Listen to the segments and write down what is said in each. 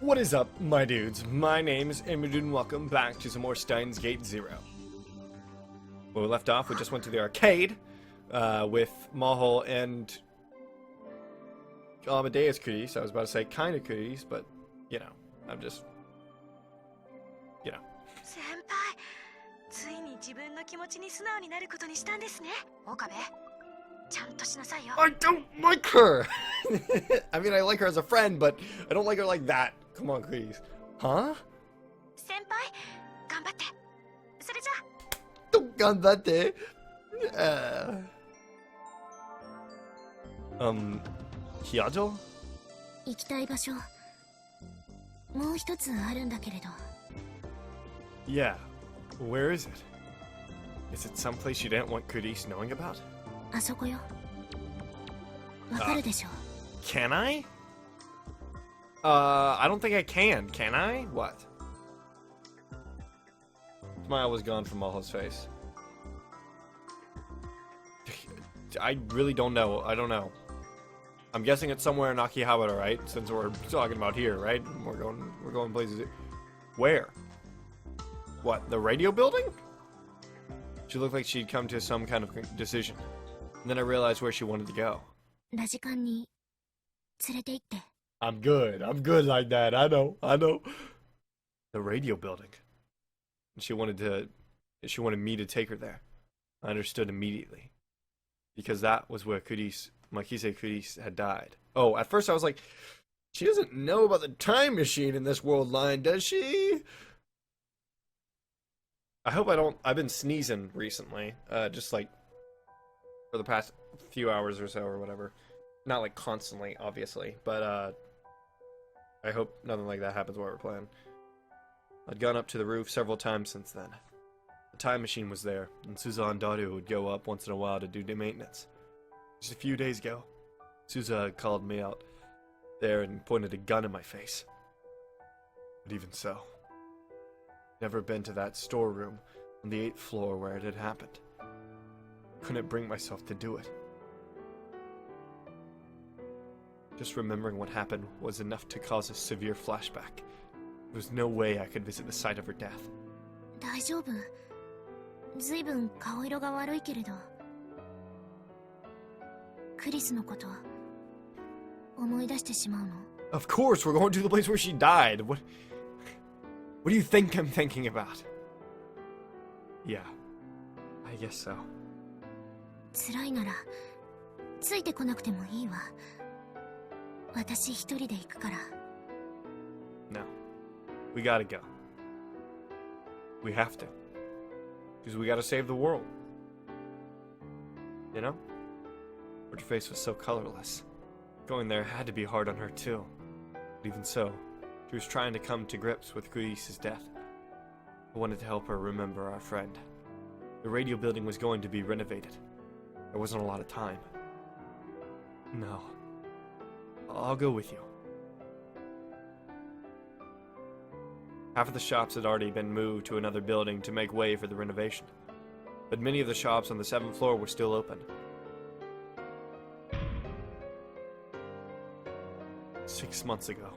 What is up, my dudes? My name is Imadu and welcome back to some more Steins Gate Zero. Where we left off, we just went to the arcade with Mahal and Amadeus Cooties. I was about to say kind of Cooties, but you know, I'm just, you know. 先輩、ついに自分の気持ちに素直になることにしたんですね。岡部、ちゃんとしなさいよ。I don't like her! I mean, I like her as a friend, but I don't like her like that. Come on, Cooties. Huh? 先輩、頑張って。それじゃ。Don't ganbatte. Hiyato? 行きたい場所、もう一つあるんだけれど。Yeah. Where is it? Is it someplace you didn't want Cooties knowing about? あそこよ。わかるでしょ。Can I? I don't think I can. Can I? What? Smile was gone from Mahal's face. I really don't know. I don't know. I'm guessing it's somewhere in Akihabara, right? Since we're talking about here, right? We're going places. Where? What? The radio building? She looked like she'd come to some kind of decision. And then I realized where she wanted to go. ラジカンに連れて行って。I'm good. I'm good like that. I know. I know. The radio building. She wanted me to take her there. I understood immediately. Because that was where Makise Cooties had died. Oh, at first I was like, she doesn't know about the time machine in this world line, does she? I hope I don't. I've been sneezing recently. Just like for the past few hours or so or whatever. Not like constantly, obviously, but I hope nothing like that happens while we're playing. I'd gone up to the roof several times since then. The time machine was there, and Suza and Daru would go up once in a while to do maintenance. Just a few days ago, Suza called me out there and pointed a gun in my face. But even so, never been to that storeroom on the 8th floor where it had happened. Couldn't bring myself to do it. Just remembering what happened was enough to cause a severe flashback. There was no way I could visit the site of her death. 大丈夫。ずいぶん顔色が悪いけれど。クリスのこと思い出してしまうの。Of course, we're going to the place where she died. What do you think I'm thinking about? Yeah, I guess so. 辛いならついてこなくてもいいわ。私一人で行くから。No. We gotta go. We have to. Because we gotta save the world. You know? Her face was so colorless. Going there had to be hard on her too. But even so, she was trying to come to grips with Cooties' death. I wanted to help her remember our friend. The radio building was going to be renovated. There wasn't a lot of time. No. I'll go with you. Half of the shops had already been moved to another building to make way for the renovation. But many of the shops on the 7th floor were still open. 6 months ago,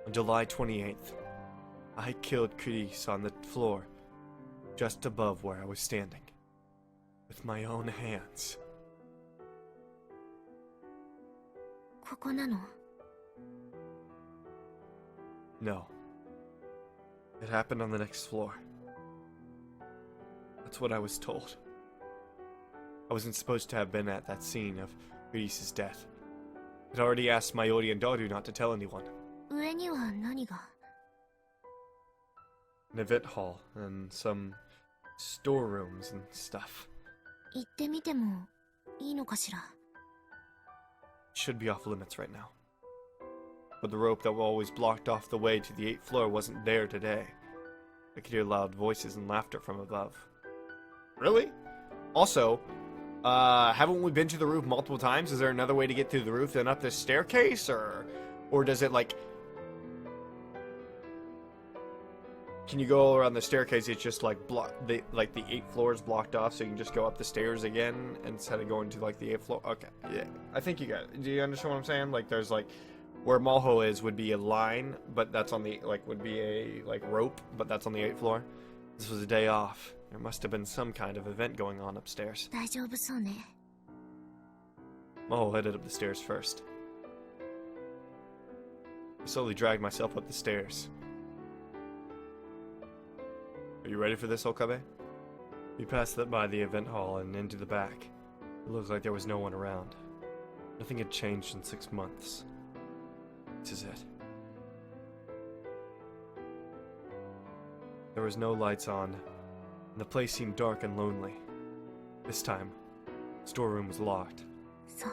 on July 28th, I killed Cooties on the floor just above where I was standing. With my own hands. ここなの？ No. It happened on the next floor. That's what I was told. I wasn't supposed to have been at that scene of Cooties' death. I'd already asked Mayori and Daru not to tell anyone. 上には何が？ An event hall and some storerooms and stuff. 行ってみてもいいのかしら？ Should be off limits right now. But the rope that always blocked off the way to the 8th floor wasn't there today. I could hear loud voices and laughter from above. Really? Also, haven't we been to the roof multiple times? Is there another way to get through the roof than up this staircase? Or does it like... Can you go around the staircase? It's just like the 8th floor is blocked off, so you can just go up the stairs again instead of going to like the 8th floor. Okay, yeah, I think you got it. Do you understand what I'm saying? Like, there's like where Malho is would be a line, but that's on the, like, would be a, like, rope, but that's on the 8th floor. This was a day off. There must have been some kind of event going on upstairs. 大丈夫そうね。 Malho headed up the stairs first. I slowly dragged myself up the stairs. Are you ready for this, Okabe? We passed by the event hall and into the back. It looked like there was no one around. Nothing had changed in 6 months. This is it. There was no lights on, and the place seemed dark and lonely. This time, the storeroom was locked. そう。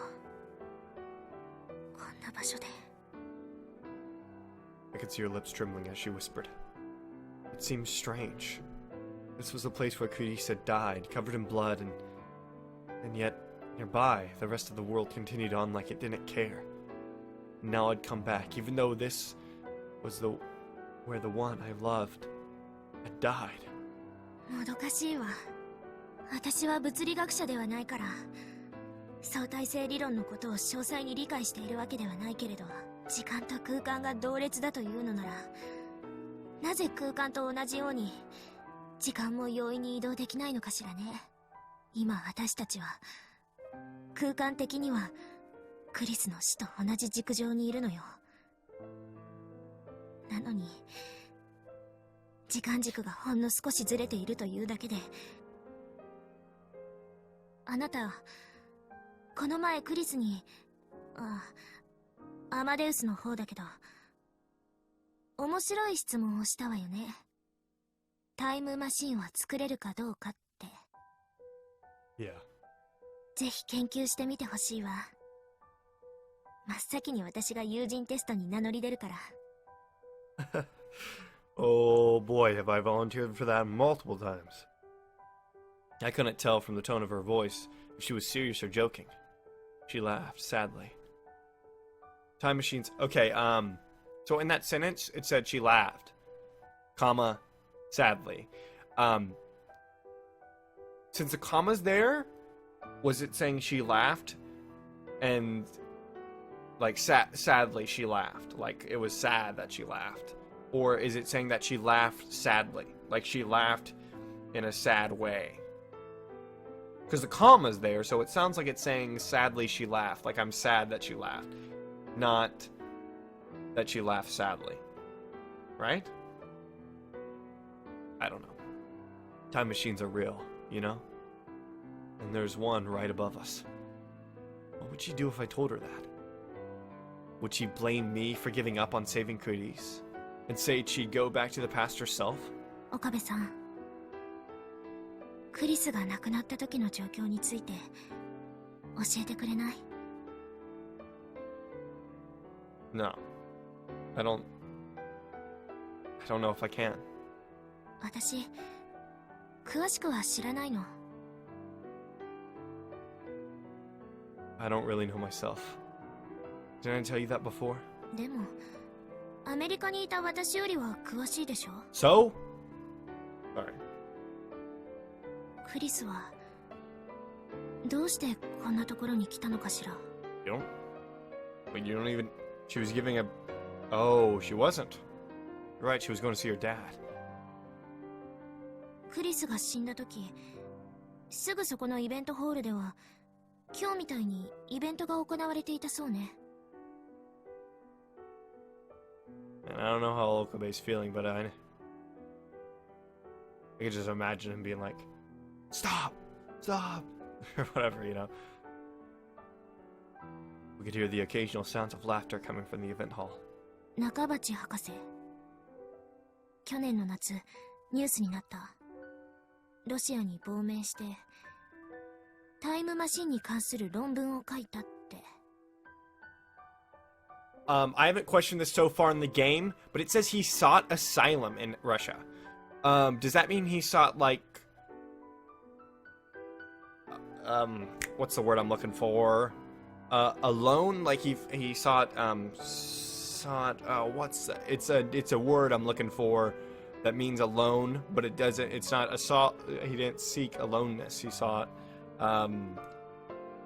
こんな場所で。 I could see her lips trembling as she whispered. It seemed strange. This was the place where Kurisa had died, covered in blood, and yet, nearby, the rest of the world continued on like it didn't care. And now I'd come back, even though this was where the one I loved had died. もどかしいわ。私は物理学者ではないから、相対性理論のことを詳細に理解しているわけではないけれど、時間と空間が同列だというのなら、なぜ空間と同じように時間も容易に移動できないのかしらね。今私たちは空間的にはクリスの死と同じ軸上にいるのよ。なのに時間軸がほんの少しずれているというだけで。あなたこの前クリスに、アマデウスの方だけど、面白い質問をしたわよね。タイムマシンは作れるかどうかって。Yeah. ぜひ研究してみてほしいわ。真っ先に私が友人テストに名乗り出るから。Oh boy, have I volunteered for that multiple times. I couldn't tell from the tone of her voice if she was serious or joking. She laughed sadly. Time machines. Okay, so in that sentence, it said she laughed, comma, sadly. Since the comma's there, was it saying she laughed and, like, sadly she laughed? Like, it was sad that she laughed? Or is it saying that she laughed sadly? Like, she laughed in a sad way? Because the comma's there, so it sounds like it's saying sadly she laughed. Like, I'm sad that she laughed. Not that she laughed sadly. Right? I don't know. Time machines are real, you know? And there's one right above us. What would she do if I told her that? Would she blame me for giving up on saving Kuris? And say she'd go back to the past herself? 岡部さん、クリスが亡くなった時の状況について教えてくれない？ No. I don't know if I can. 私、詳しくは知らないの。I don't really know myself. Didn't I tell you that before? でも、アメリカにいた私よりは詳しいでしょ？ So? Sorry. クリスはどうしてこんなところに来たのかしら？ You don't? Wait, you don't even... She was giving a... Oh, she wasn't. You're right, she was going to see her dad. クリスが死んだ時、すぐそこのイベントホールでは今日みたいにイベントが行われていたそうね。 And I don't know how Okabe's feeling, but I could just imagine him being like, Stop! Stop! Or whatever, you know. We could hear the occasional sounds of laughter coming from the event hall. 中鉢博士、去年の夏ニュースになった。ロシアに亡命してタイムマシンに関する論文を書いたって。I haven't questioned this so far in the game, but it says he sought asylum in Russia. Does that mean he sought, like... what's the word I'm looking for? Alone? Like he sought, what's that? It's a word I'm looking for that means alone, but it doesn't, it's not assault. He didn't seek aloneness. He sought,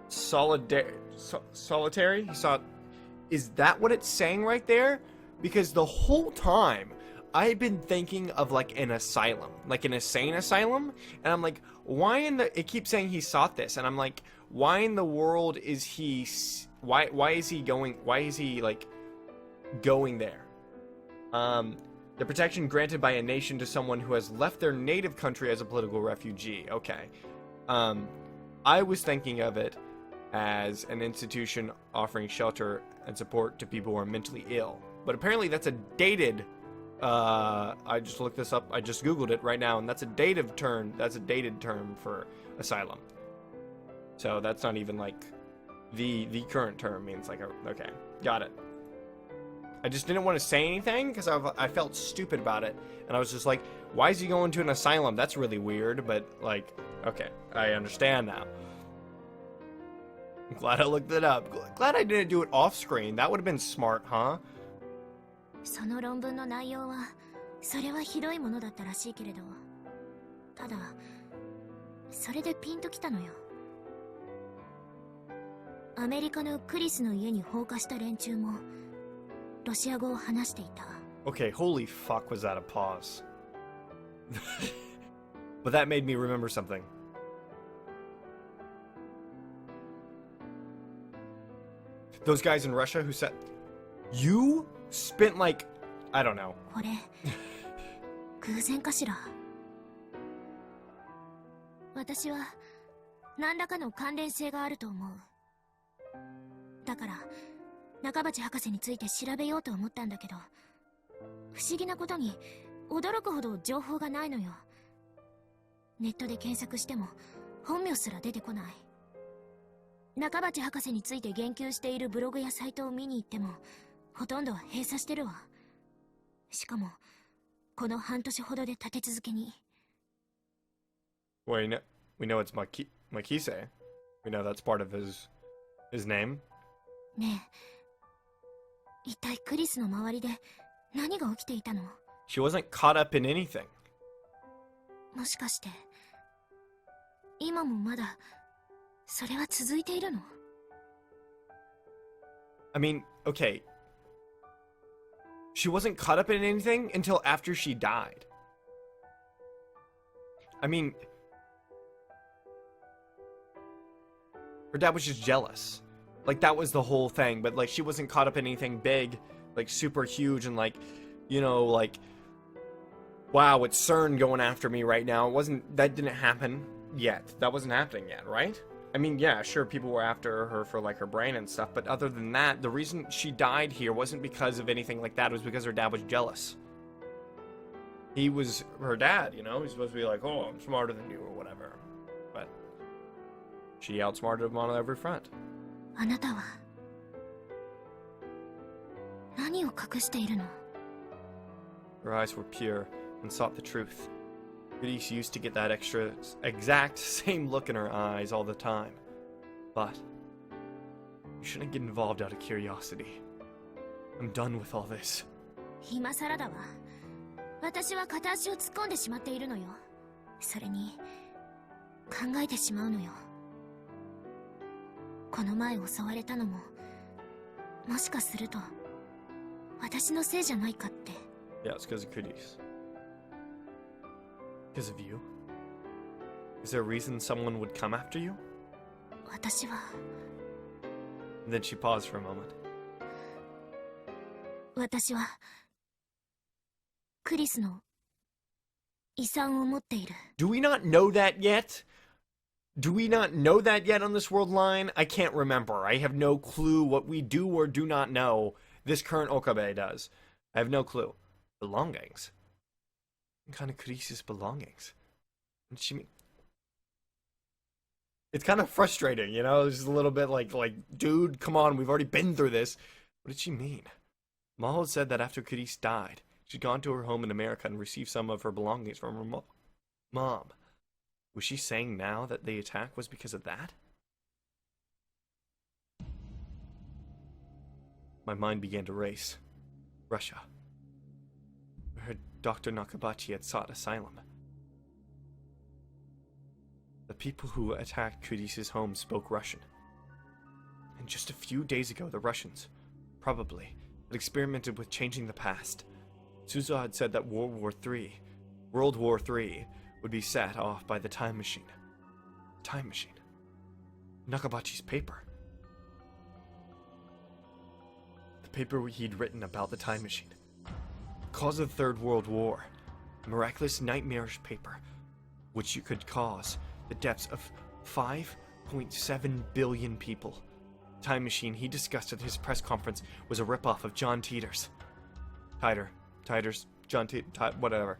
solitary. He sought Is that what it's saying right there? Because the whole time, I've been thinking of like an asylum, like an insane asylum, and I'm like, why in the? It keeps saying he sought this, and I'm like, why in the world is he? Why is he going? Why is he like going there? The protection granted by a nation to someone who has left their native country as a political refugee. Okay. I was thinking of it as an institution offering shelter and support to people who are mentally ill, but apparently that's a dated. I just looked this up. I just Googled it right now, and that's a dated term. That's a dated term for asylum. So that's not even like the current term means like okay, got it. I just didn't want to say anything because I felt stupid about it, and I was just like, why is he going to an asylum? That's really weird, but like, okay, I understand now. I'm glad I looked it up. Glad I didn't do it off screen. That would have been smart, huh? その論文の内容はそれはひどいものだったらしいけれど、ただそれでピンときたのよ。アメリカのクリスの家に放火した連中もロシア語を話していた。 Okay, holy fuck, was that a pause? But that made me remember something. Those guys in Russia who said, you spent like, I don't know. これ偶然かしら。私は何らかの関連性があると思う。だから中鉢博士について調べようと思ったんだけど、不思議なことに驚くほど情報がないのよ。ネットで検索しても本名すら出てこない。中鉢博士について言及しているブログやサイトを見に行ってもほとんどは閉鎖してるわ。しかもこの半年ほどで立て続けに。 Well, we know it's Makise. We know that's part of his name. ねえ、一体クリスの周りで何が起きていたの？ She wasn't caught up in anything. もしかして今もまだそれは続いているの？ I mean, okay. She wasn't caught up in anything until after she died. I mean, her dad was just jealous. Like, that was the whole thing. But, like, she wasn't caught up in anything big, like, super huge and, like, you know, like, wow, it's CERN going after me right now. That didn't happen yet. That wasn't happening yet, right? I mean, yeah, sure, people were after her for, like, her brain and stuff, but other than that, the reason she died here wasn't because of anything like that. It was because her dad was jealous. He was her dad, you know? He's supposed to be like, oh, I'm smarter than you or whatever. But she outsmarted him on every front. あなたは何を隠しているの？ Her eyes were pure and sought the truth. Goodies used to get that exact same look in her eyes all the time. But you shouldn't get involved out of curiosity. I'm done with all this. 今さらだわ。私は片足を突っ込んでしまっているのよ。それに考えてしまうのよ。この前襲われたのももしかすると私のせいじゃないかって。 Yeah, it's because of Goodies. Because of you? Is there a reason someone would come after you? 私は And then she paused for a moment. 私はクリスの遺産を持っている。 Do we not know that yet? Do we not know that yet on this world line? I can't remember. I have no clue what we do or do not know. This current Okabe does. I have no clue. Belongings? What kind of Kurisa's belongings? What did she mean? It's kind of frustrating, you know? It's just a little bit like, dude, come on, we've already been through this. What did she mean? Maho said that after Kuris died, she'd gone to her home in America and received some of her belongings from her mom. Was she saying now that the attack was because of that? My mind began to race. Russia. I heard Dr. Nakabachi had sought asylum. The people who attacked Kudi's home spoke Russian. And just a few days ago, the Russians, probably, had experimented with changing the past. Suzuha had said that World War III, would be set off by the time machine. Time machine. Nakabachi's paper. The paper he'd written about the time machine. The cause of the Third World War. A miraculous, nightmarish paper, which you could cause the deaths of 5.7 billion people. The time machine he discussed at his press conference was a ripoff of John Titor's. Whatever.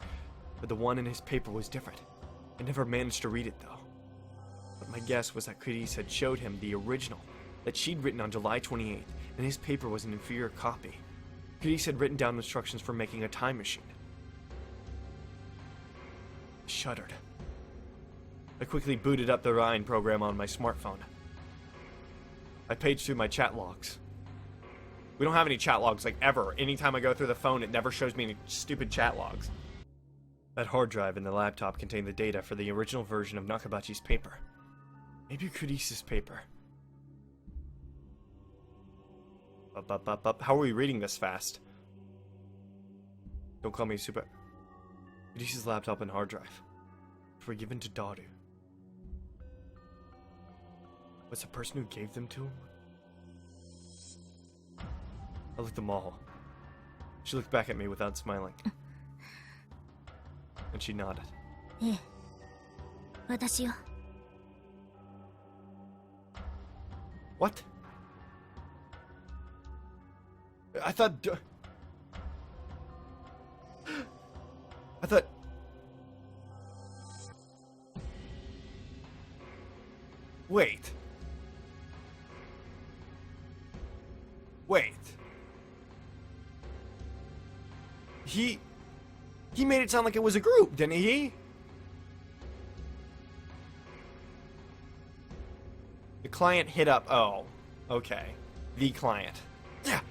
But the one in his paper was different. I never managed to read it, though. But my guess was that Cadiz had showed him the original that she'd written on July 28th, and his paper was an inferior copy. Cadiz had written down instructions for making a time machine. I shuddered. I quickly booted up the Rhine program on my smartphone. I paged through my chat logs. We don't have any chat logs, like, ever. Anytime I go through the phone, it never shows me any stupid chat logs. That hard drive in the laptop contained the data for the original version of Nakabachi's paper. Maybe Cadiz's paper. How are we reading this fast? Don't call me super... Cadiz's laptop and hard drive were given to Daru. Was the person who gave them to him? I looked them all. She looked back at me without smiling. And she nodded. ええ、私よ。 What? I thought... Wait. He made it sound like it was a group, didn't he? The client hit up... Oh, okay. The client. Yeah,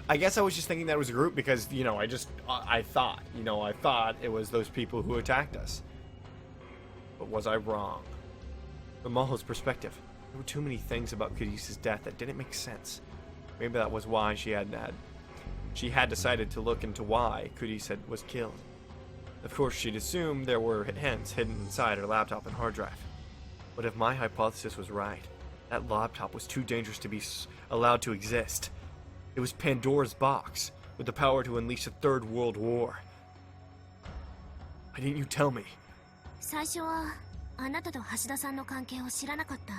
I guess I was just thinking that it was a group because, you know, I thought it was those people who attacked us. But was I wrong? From Maho's perspective, there were too many things about Cadiz's death that didn't make sense. Maybe that was why she had decided to look into why Cadiz was killed. Of course, she'd assumed there were hints hidden inside her laptop and hard drive. But if my hypothesis was right, that laptop was too dangerous to be allowed to exist. It was Pandora's box, with the power to unleash a third world war. Why didn't you tell me? 最初はあなたと橋田さんの関係を知らなかった。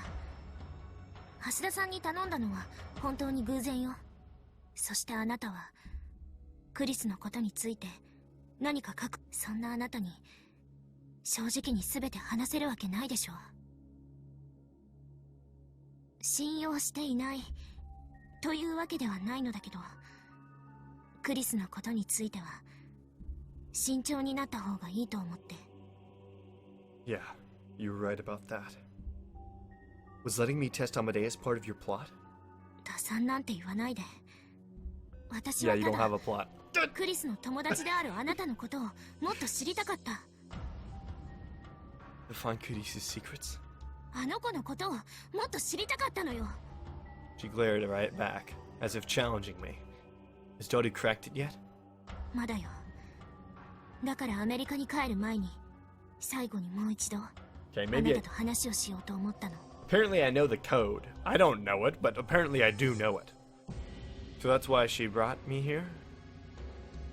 橋田さんに頼んだのは本当に偶然よ。そしてあなたはクリスのことについて何か書く。そんなあなたに正直に全て話せるわけないでしょう。信用していないというわけではないのだけど、クリスのことについては慎重になった方がいいと思って。 Yeah, you were right about that. Was letting me test Amadeus part of your plot? 打算なんて言わないで。私 Yeah, は you た don't だ have a plot. クリスの友達であるあなたのことをもっと知りたかった。 To find Cadiz's secrets? あの子のことをもっと知りたかったのよ。 She glared right back, as if challenging me. Has Daru cracked it yet? まだよ。だからアメリカに帰る前に最後にもう一度 Okay, あ maybe なたと話をしようと思ったの。 Apparently I know the code. I don't know it, but apparently I do know it. So that's why she brought me here?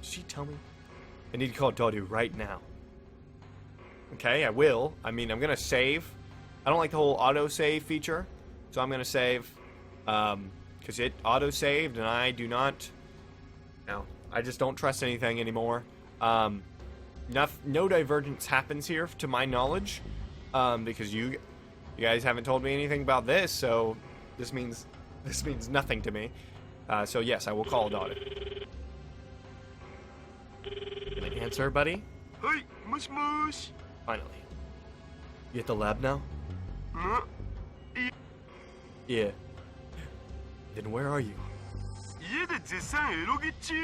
Did she tell me? I need to call Daru right now. Okay, I will. I mean, I'm gonna save. I don't like the whole auto-save feature, so I'm gonna save. Because it auto-saved, and I do not... No, I just don't trust anything anymore. No divergence happens here, to my knowledge, because you guys haven't told me anything about this, so this means nothing to me. So yes, I will call Daru. Can I answer, buddy? Hey, mush mush. Finally. You at the lab now? Yeah. Then where are you? 家で絶賛エロゲ中。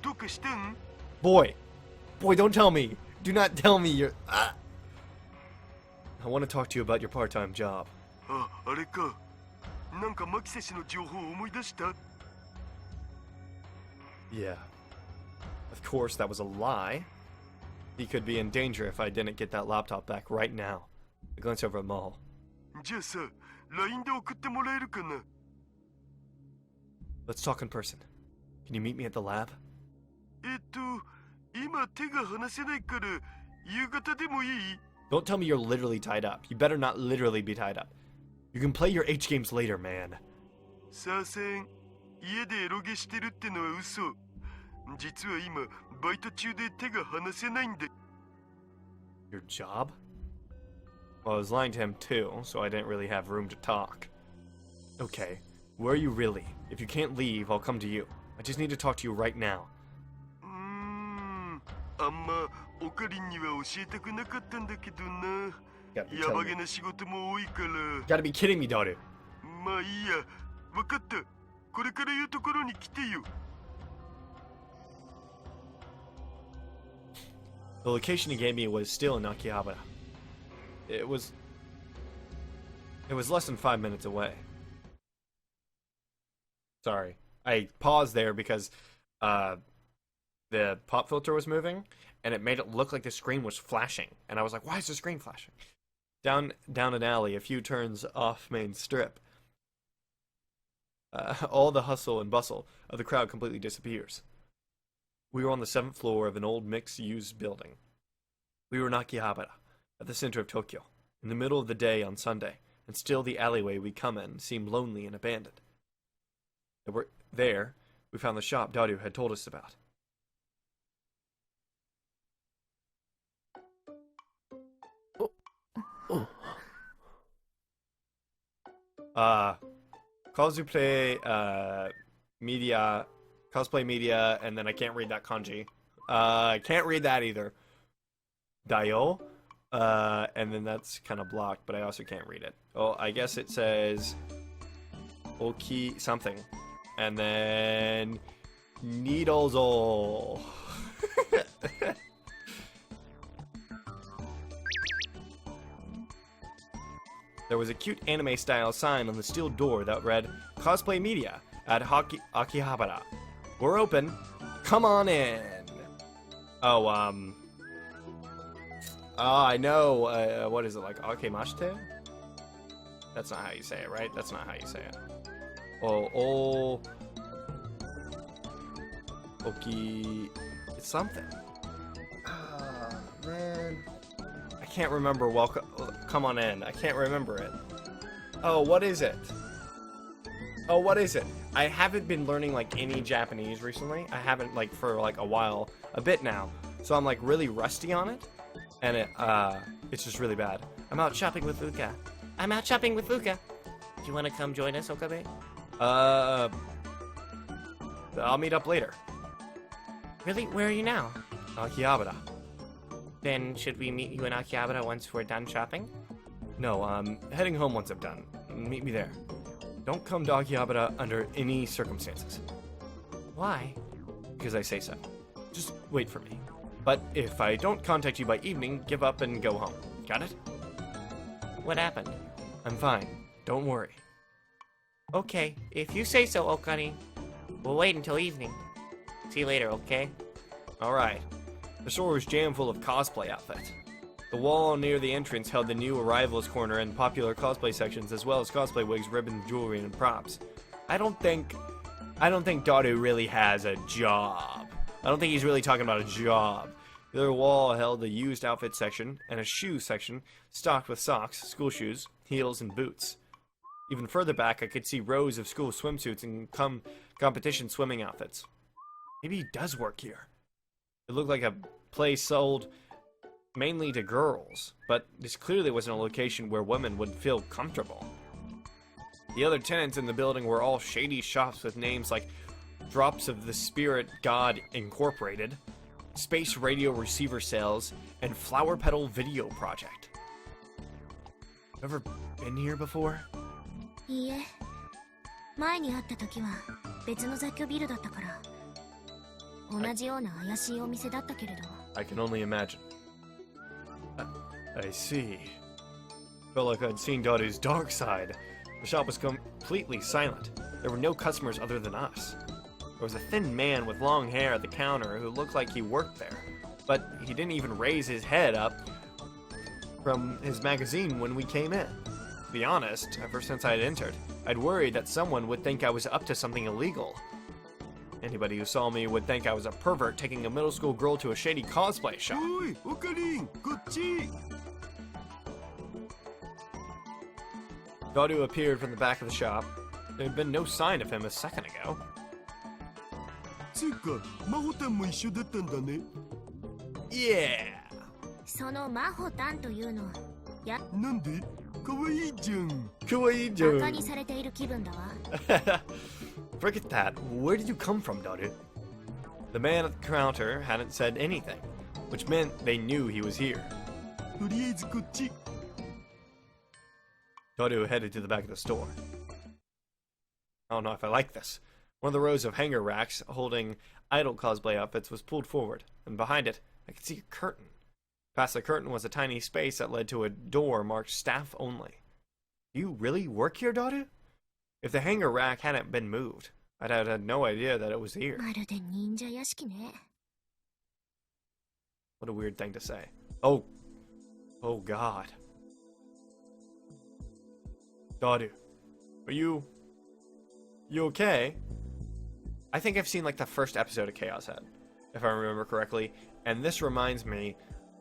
どうかしてん？ Boy, don't tell me. Do not tell me you're... I want to talk to you about your part-time job. あ、あれか。なんかマキセ氏の情報を思い出した？ Yeah. Of course, that was a lie. He could be in danger if I didn't get that laptop back right now. I glance over at Maul. じゃあさ、LINE で送ってもらえるかな？ Let's talk in person. Can you meet me at the lab? 今手が離せないから夕方でもいい？ Don't tell me you're literally tied up. You better not literally be tied up. You can play your H games later, man. さあせん、家でエロゲしてるってのは嘘。実は今バイト中で手が離せないんで。 Your job? Well, I was lying to him too, so I didn't really have room to talk. Okay, where are you really? If you can't leave, I'll come to you. I just need to talk to you right now. あんまおかりんには教えたくなかったんだけどな。やばげな仕事も多いから。Gotta be kidding me, Daru. まあいいや、わかった。これから言うところに来てよ。The location he gave me was still in Akihabara. It was less than 5 minutes away. Sorry. I paused there because the pop filter was moving and it made it look like the screen was flashing. And I was like, why is the screen flashing? Down an alley, a few turns off Main Strip. All the hustle and bustle of the crowd completely disappears. We were on the 7th floor of an old mixed-use building. We were in Akihabara, at the center of Tokyo, in the middle of the day on Sunday, and still the alleyway we come in seemed lonely and abandoned. There, we found the shop Daru had told us about. Cosplay media, and then I can't read that kanji. I can't read that either. Dayo, and then that's kind of blocked, but I also can't read it. Oh, I guess it says Oki something, and then Nidozo. There was a cute anime-style sign on the steel door that read, Cosplay Media at Akihabara. We're open. Come on in. Oh, I know. What is it, like Akemashite? That's not how you say it, right? That's not how you say it. Oki... It's something. Ah, man. I can't remember. Welcome. Come on in. I can't remember it. Oh, what is it? Oh, what is it? I haven't been learning like any Japanese recently. I haven't like for like a while, a bit now. So I'm like really rusty on it, and it's just really bad. I'm out shopping with Fuka. I'm out shopping with Fuka. Do you want to come join us, Okabe? I'll meet up later. Really? Where are you now? Akihabara. Then should we meet you in Akihabara once we're done shopping? No, I'm heading home once I'm done. Meet me there. Don't come to Akihabara under any circumstances. Why? Because I say so. Just wait for me. But if I don't contact you by evening, give up and go home. Got it? What happened? I'm fine. Don't worry. Okay, if you say so, Okani. We'll wait until evening. See you later, okay? Alright. The store was jammed full of cosplay outfits. The wall near the entrance held the new arrivals corner and popular cosplay sections, as well as cosplay wigs, ribbons, jewelry, and props. I don't think Daru really has a job. I don't think he's really talking about a job. The other wall held the used outfit section and a shoe section stocked with socks, school shoes, heels, and boots. Even further back, I could see rows of school swimsuits and competition swimming outfits. Maybe he does work here. It looked like a place sold mainly to girls, but this clearly wasn't a location where women would feel comfortable. The other tenants in the building were all shady shops with names like Drops of the Spirit God Incorporated, Space Radio Receiver Sales, and Flower Petal Video Project. Ever been here before? いいえ、前に会った時は別の雑居ビルだったから、同じような怪しいお店だったけれど。I can only imagine. I see. Felt like I'd seen Daru's dark side. The shop was completely silent. There were no customers other than us. There was a thin man with long hair at the counter who looked like he worked there, but he didn't even raise his head up from his magazine when we came in. To be honest, ever since I had entered, I'd worried that someone would think I was up to something illegal. Anybody who saw me would think I was a pervert taking a middle school girl to a shady cosplay shop. Oi, Okarin, kochi! Daru appeared from the back of the shop. There had been no sign of him a second ago. つうか、マホタンも一緒だったんだね。Yeah! そのマホタンというのやなんで？かわいいじゃん。Kawaii-jun. バカにされている気分だわ。 Forget that. Where did you come from, Daru? The man at the counter hadn't said anything, which meant they knew he was here. とりあえずこっち。Daru headed to the back of the store. I don't know if I like this. One of the rows of hanger racks holding idol cosplay outfits was pulled forward, and behind it, I could see a curtain. Past the curtain was a tiny space that led to a door marked staff only. Do you really work here, Daru? If the hanger rack hadn't been moved, I'd have had no idea that it was here. まるで忍者屋敷ね。 What a weird thing to say. Oh. Oh, God. Daru, are you okay? I think I've seen like the first episode of Chaos Head, if I remember correctly, and this reminds me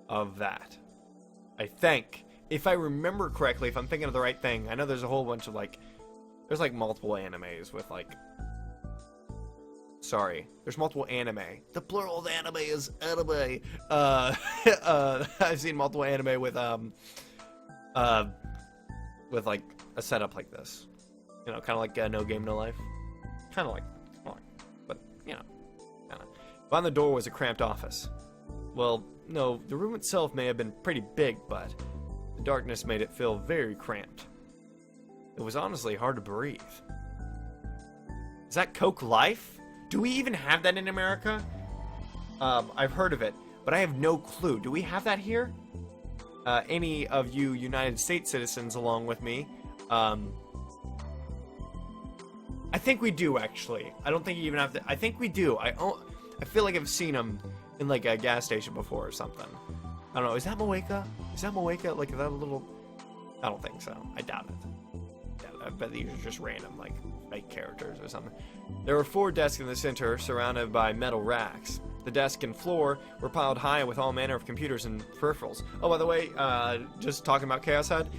of that. I think, if I remember correctly, if I'm thinking of the right thing, I know there's a whole bunch of like, there's like multiple animes with like, sorry, there's multiple anime. The plural of anime is anime. I've seen multiple anime with like a setup like this, you know, kind of like No Game No Life, kind of like, but you know, kind of. Behind the door was a cramped office. Well, no, the room itself may have been pretty big, but the darkness made it feel very cramped. It was honestly hard to breathe. Is that Coke Life? Do we even have that in America? I've heard of it, but I have no clue. Do we have that here? Any of you United States citizens along with me? I think we do, actually. I don't think you even have to. I think we do. I feel like I've seen them in like a gas station before or something. I don't know. Is that Moeka? Is that Moeka? Like, is that a little? I don't think so. I doubt it. I bet these are just random, like, fake characters or something. There were 4 desks in the center, surrounded by metal racks. The desk and floor were piled high with all manner of computers and peripherals. Oh, by the way, just talking about Chaos Head,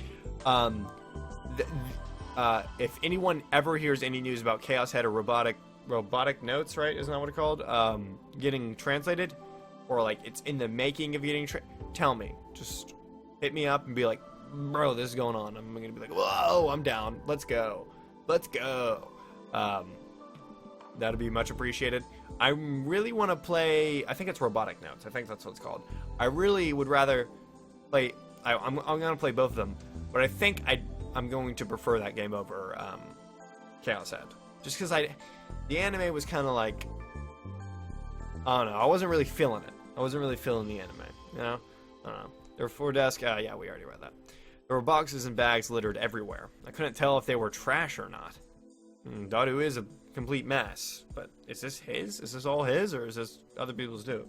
if anyone ever hears any news about Chaos Head or robotic notes, right? Isn't that what it's called? Getting translated, or like it's in the making of getting tell me. Just hit me up and be like, bro, this is going on. I'm gonna be like, whoa, I'm down. Let's go. Let's go. That'd be much appreciated. I really want to play. I think it's robotic notes. I think that's what it's called. I really would rather play. I'm gonna play both of them, but I think I'm going to prefer that game over Chaos Head, just because the anime was kind of like, I don't know. I wasn't really feeling it. I wasn't really feeling the anime. You know, I don't know. There were 4 desks. Yeah, we already read that. There were boxes and bags littered everywhere. I couldn't tell if they were trash or not. Daru is a complete mess, but is this his? Is this all his, or is this other people's too?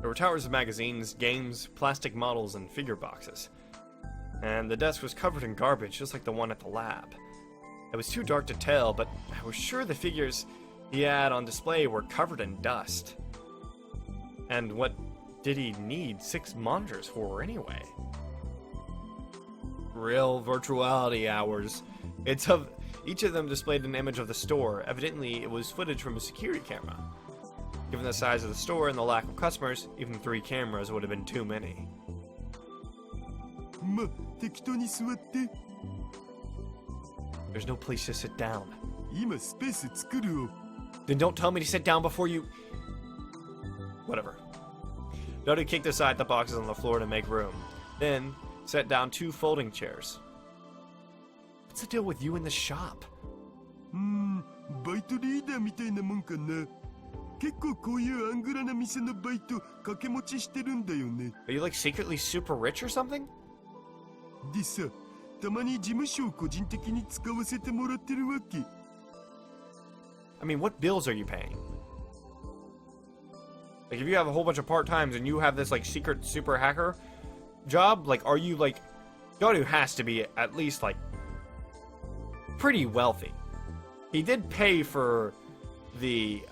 There were towers of magazines, games, plastic models, and figure boxes. And the desk was covered in garbage, just like the one at the lab. It was too dark to tell, but I was sure the figures he had on display were covered in dust. And what did he need 6 monitors for anyway? Real virtuality hours. Each of them displayed an image of the store. Evidently, it was footage from a security camera. Given the size of the store and the lack of customers, even 3 cameras would have been too many. There's no place to sit down. Then don't tell me to sit down before you... Whatever. Daru kicked aside the boxes on the floor to make room. Then, set down 2 folding chairs. What's the deal with you in the shop? Are you like secretly super rich or something? たまに事務所を個人的に使わせてもらってるわけ。 I mean, what bills are you paying? Like, if you have a whole bunch of part-times and you have this, like, secret super hacker job, like, are you, like... Daru has to be at least, like, pretty wealthy. He did pay for the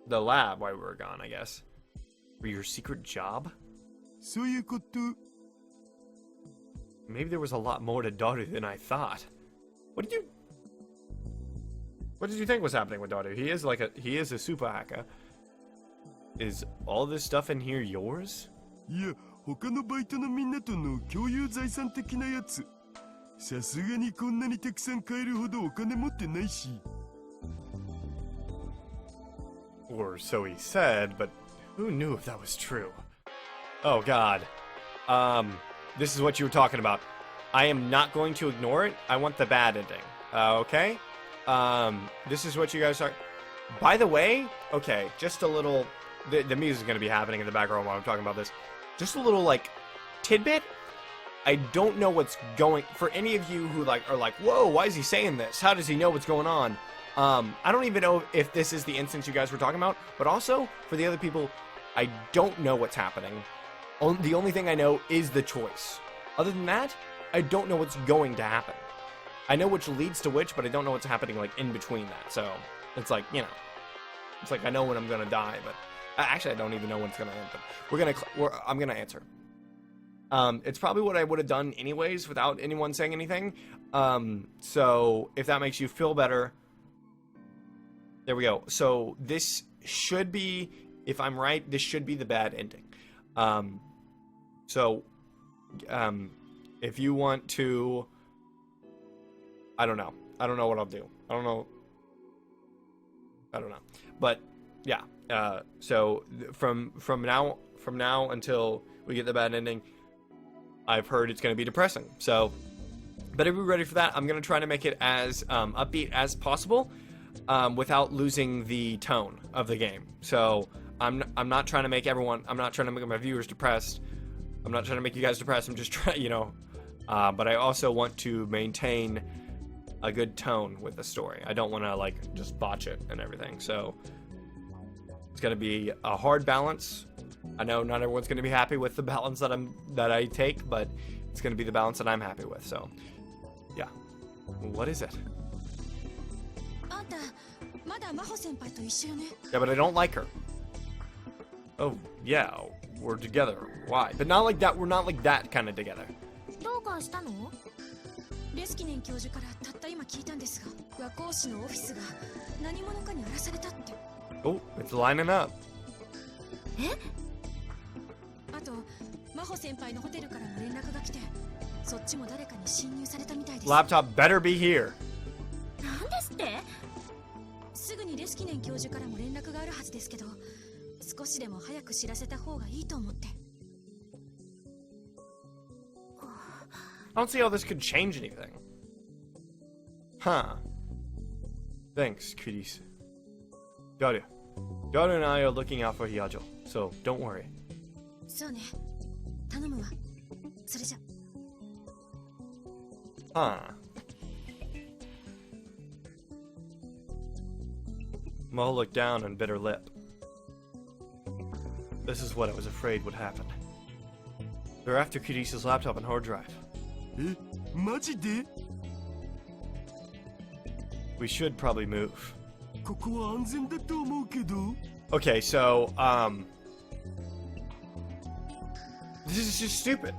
lab while we were gone, I guess. For your secret job? そういうこと。 Maybe there was a lot more to Daru than I thought. What did you think was happening with Daru? He is a super hacker. Is all this stuff in here yours? いや、他のバイトのみんなとの共有財産的なやつ。さすがにこんなにたくさん買えるほどお金持ってないし。 Or so he said, but who knew if that was true? Oh god. This is what you were talking about. I am not going to ignore it. I want the bad ending. Okay? This is what you guys are... By the way, okay, just a little... The music is going to be happening in the background while I'm talking about this. Just a little, like, tidbit. I don't know what's going... For any of you who, like, are like, whoa, why is he saying this? How does he know what's going on? I don't even know if this is the instance you guys were talking about, but also, for the other people, I don't know what's happening. The only thing I know is the choice. Other than that, I don't know what's going to happen. I know which leads to which, but I don't know what's happening, like, in between that. So, it's like, you know, it's like I know when I'm gonna die, but actually I don't even know when it's gonna end. But I'm gonna answer. It's probably what I would have done anyways without anyone saying anything. So if that makes you feel better, there we go. So this should be, if I'm right, this should be the bad ending. If you want to, I don't know what I'll do. I don't know. But yeah. So from now until we get the bad ending, I've heard it's going to be depressing. So better be ready for that. I'm going to try to make it as upbeat as possible, without losing the tone of the game. So I'm not trying to make I'm not trying to make my viewers depressed. I'm not trying to make you guys depressed. I'm just trying, you know. But I also want to maintain a good tone with the story. I don't want to, like, just botch it and everything. So it's going to be a hard balance. I know not everyone's going to be happy with the balance that I take, but it's going to be the balance that I'm happy with. So, yeah. What is it? Yeah, but I don't like her. Oh, yeah, we're together. Why? But not like that. We're not like that kind of together. どうかしたの？レスキネン教授からたった今聞いたんですが、和光市のオフィスが何者かに荒らされたって。Oh, it's lining up. え？あと、真帆先輩のホテルからも連絡が来て、そっちも誰かに侵入されたみたいです。Laptop better be here. なんですって？すぐにレスキネン教授からも連絡があるはずですけど、少しでも早く知らせた方がいいと思って。I don't see how this could change anything. Huh. Thanks, cuties. Daru and I are looking out for Hyajo, so don't worry. そうね。頼むわ。それじゃ。Huh. Mo looked down and bit her lip. This is what I was afraid would happen. They're after Kirisa's laptop and hard drive. え、マジで？ We should probably move. ここは安全だと思うけど。 Okay, so, this is just stupid.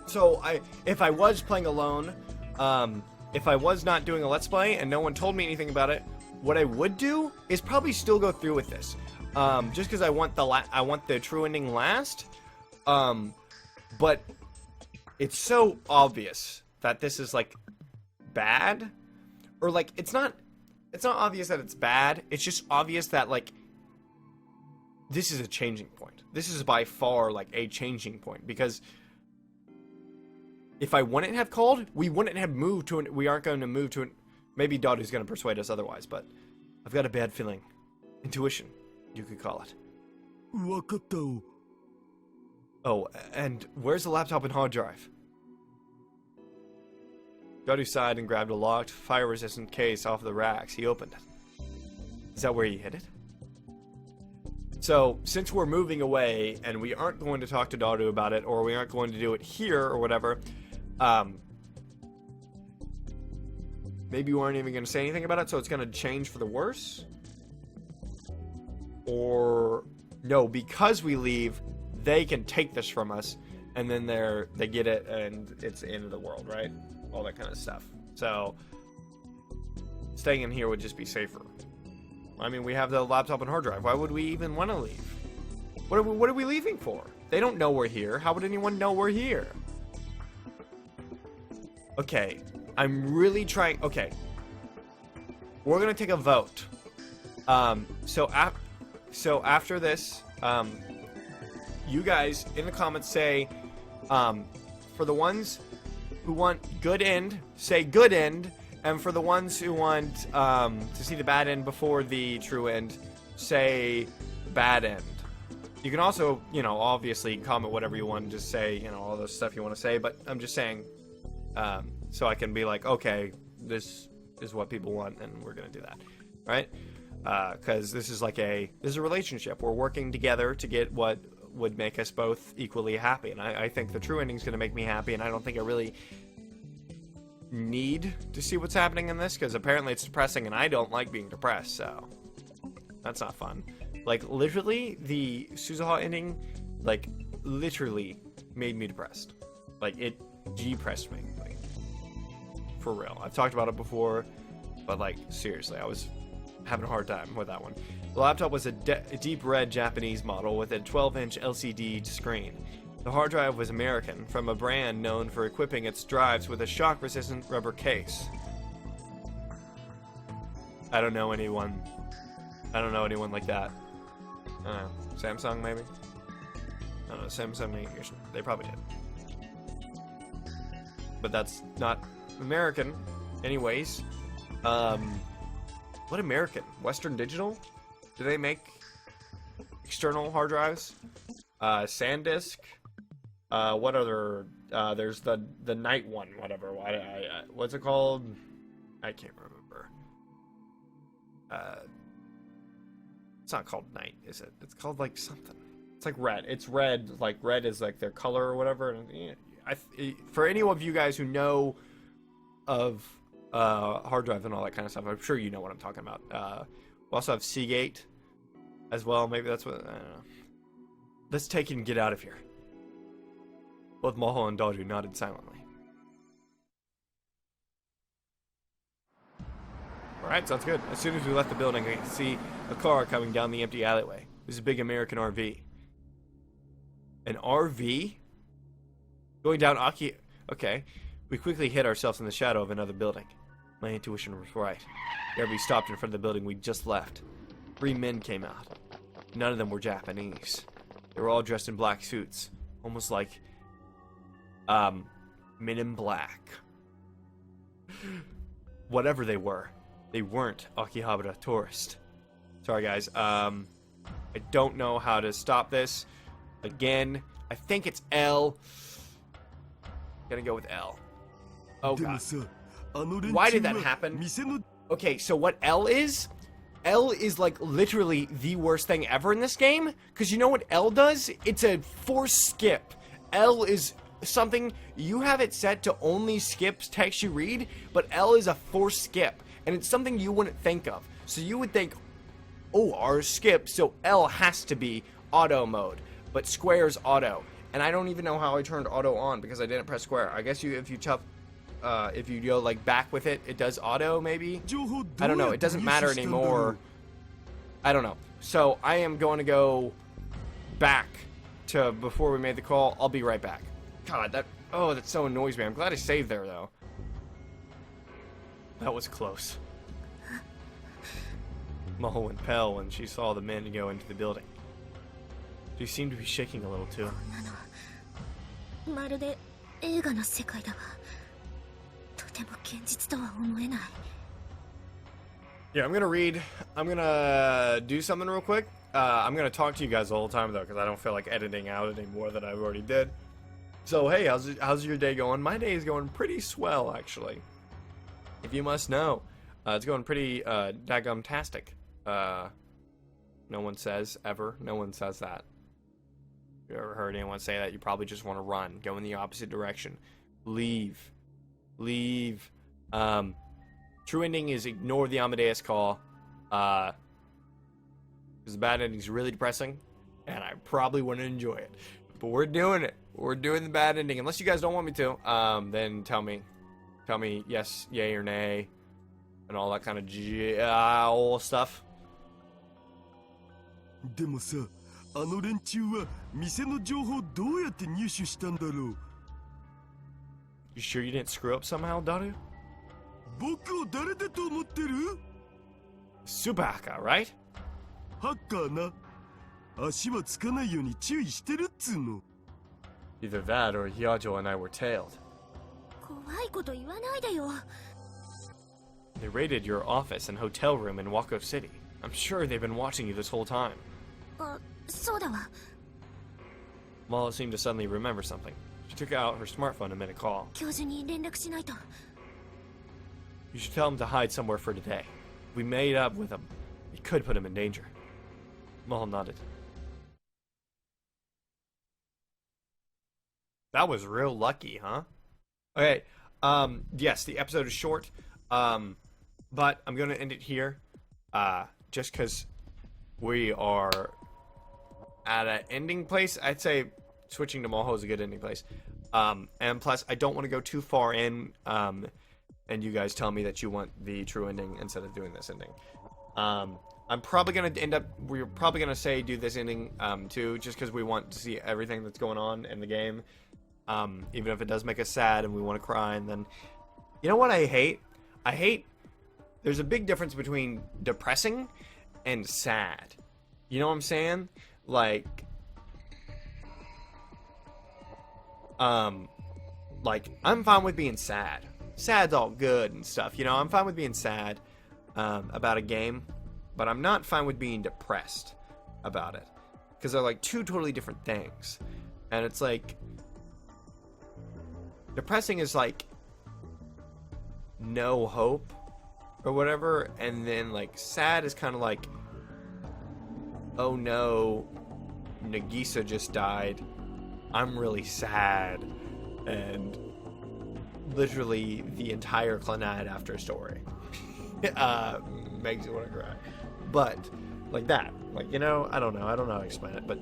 So if I was playing alone, if I was not doing a Let's Play and no one told me anything about it, what I would do is probably still go through with this. Just because I want the true ending last. But it's so obvious that this is, like, bad. Or, like, it's not obvious that it's bad. It's just obvious that, like, this is a changing point. This is by far, like, a changing point. Because if I wouldn't have called, we wouldn't have moved to we aren't going to move to maybe Daru's going to persuade us otherwise, but I've got a bad feeling. Intuition, you could call it. わかったお。Oh, and where's the laptop and hard drive? Daru sighed and grabbed a locked, fire-resistant case off the racks. He opened it. Is that where he hid it? So, since we're moving away, and we aren't going to talk to Daru about it, or we aren't going to do it here, or whatever, maybe we aren't even going to say anything about it, so it's going to change for the worse? Or, no, because we leave, they can take this from us, and then they get it, and it's the end of the world, right? All that kind of stuff. So, staying in here would just be safer. I mean, we have the laptop and hard drive. Why would we even want to leave? What are we leaving for? They don't know we're here. How would anyone know we're here? Okay, I'm really trying. Okay, we're gonna take a vote. So after this, you guys in the comments say, for the ones who want good end, say good end, and for the ones who want to see the bad end before the true end, say bad end. You can also, you know, obviously comment whatever you want, just say, you know, all the stuff you want to say, but I'm just saying, so I can be like, okay, this is what people want, and we're gonna do that, right? Because this is a relationship. We're working together to get what would make us both equally happy, and I think the true ending is going to make me happy, and I don't think I really need to see what's happening in this, because apparently it's depressing, and I don't like being depressed, so that's not fun. Like, literally, the Suzuha ending, like, literally made me depressed. Like, it depressed me, like, for real. I've talked about it before, but, like, seriously, I was having a hard time with that one. The laptop was a deep red Japanese model with a 12-inch LCD screen. The hard drive was American, from a brand known for equipping its drives with a shock-resistant rubber case. I don't know anyone like that. I don't know. Samsung, maybe? I don't know. Samsung, they probably did. But that's not American. Anyways. What American? Western Digital? Do they make external hard drives? SanDisk? What other? There's the Night one, whatever. What's it called? I can't remember. It's not called Night, is it? It's called like something. It's like Red. It's Red. Like Red is like their color or whatever. And for any of you guys who know of hard drive and all that kind of stuff, I'm sure you know what I'm talking about. We also have Seagate as well. Maybe that's what. I don't know. Let's take it and get out of here. Both Maho and Daru nodded silently. Alright, sounds good. As soon as we left the building, I could see a car coming down the empty alleyway. It was a big American RV. An RV? Going down Aki... Okay. We quickly hid ourselves in the shadow of another building. My intuition was right. The RV stopped in front of the building we just left. 3 men came out. None of them were Japanese. They were all dressed in black suits. Almost like... Men in Black. Whatever they were. They weren't Akihabara tourists. Sorry, guys. I don't know how to stop this. Again, I think it's L. Gonna go with L. Oh, God. Why did that happen? Okay, so what L is like literally the worst thing ever in this game. Because you know what L does? It's a force skip. L is something, you have it set to only skip text you read, but L is a force skip. And it's something you wouldn't think of. So you would think, oh, R skip, so L has to be auto mode. But square's auto. And I don't even know how I turned auto on because I didn't press square. I guess if you go like back with it, it does auto maybe? I don't know. It doesn't matter anymore. I don't know. So I am going to go back to before we made the call. I'll be right back. God, that so annoys me. I'm glad I saved there though. That was close. Maho went pale when she saw the men go into the building. She seemed to be shaking a little too. まるで映画の世界だわ。とても現実とは思えない。Yeah, I'm gonna read. I'm gonna do something real quick. I'm gonna talk to you guys the whole time though, because I don't feel like editing out any more than I've already did. So hey, how's your day going? My day is going pretty swell, actually. If you must know, it's going pretty daggum-tastic. No one says ever. No one says that. If you ever heard anyone say that, you probably just want to run, go in the opposite direction, leave. True ending is ignore the Amadeus call, because the bad ending is really depressing, and I probably wouldn't enjoy it. But we're doing it. We're doing the bad ending. Unless you guys don't want me to, then tell me yes, yay or nay, and all that kind of stuff. でもさ、あの連中は店の情報どうやって入手したんだろう。 You sure you didn't screw up somehow, Daru? 僕を誰だと思ってる？ Subaka, right? ハッカーな。足はつかないように注意してるっつうの。 Either that or Hyajo and I were tailed. 怖いこと言わないでよ。 They raided your office and hotel room in Wako City. I'm sure they've been watching you this whole time. あ、そうだわ。 Mala seemed to suddenly remember something. She took out her smartphone and made a call. 教授に連絡しないと。 You should tell him to hide somewhere for today. If we made up with him, we could put him in danger. Mahal nodded. That was real lucky, huh? Okay, yes, the episode is short, but I'm gonna end it here, just because we are at an ending place. I'd say switching to Moho is a good ending place. And plus, I don't want to go too far in, and you guys tell me that you want the true ending instead of doing this ending. I'm probably going to we're probably going to say do this ending, too, just because we want to see everything that's going on in the game. Even if it does make us sad and we want to cry, and then... You know what I hate? There's a big difference between depressing and sad. You know what I'm saying? Like, I'm fine with being sad. Sad's all good and stuff, you know? I'm fine with being sad about a game, but I'm not fine with being depressed about it. Because they're like two totally different things. And it's like, depressing is like no hope or whatever, and then like sad is kind of like, oh no, Nagisa just died, I'm really sad, and literally the entire Clannad after story makes you want to cry. But like that, like, you know, I don't know how to explain it, but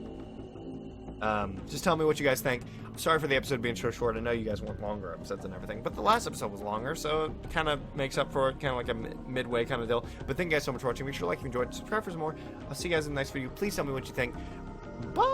just tell me what you guys think. I'm sorry for the episode being so short. I know you guys want longer episodes and everything, but the last episode was longer, so it kind of makes up for it, kind of like a midway kind of deal. But thank you guys so much for watching. Make sure to like if you enjoyed, subscribe for some more. I'll see you guys in the next video. Please tell me what you think. Bye!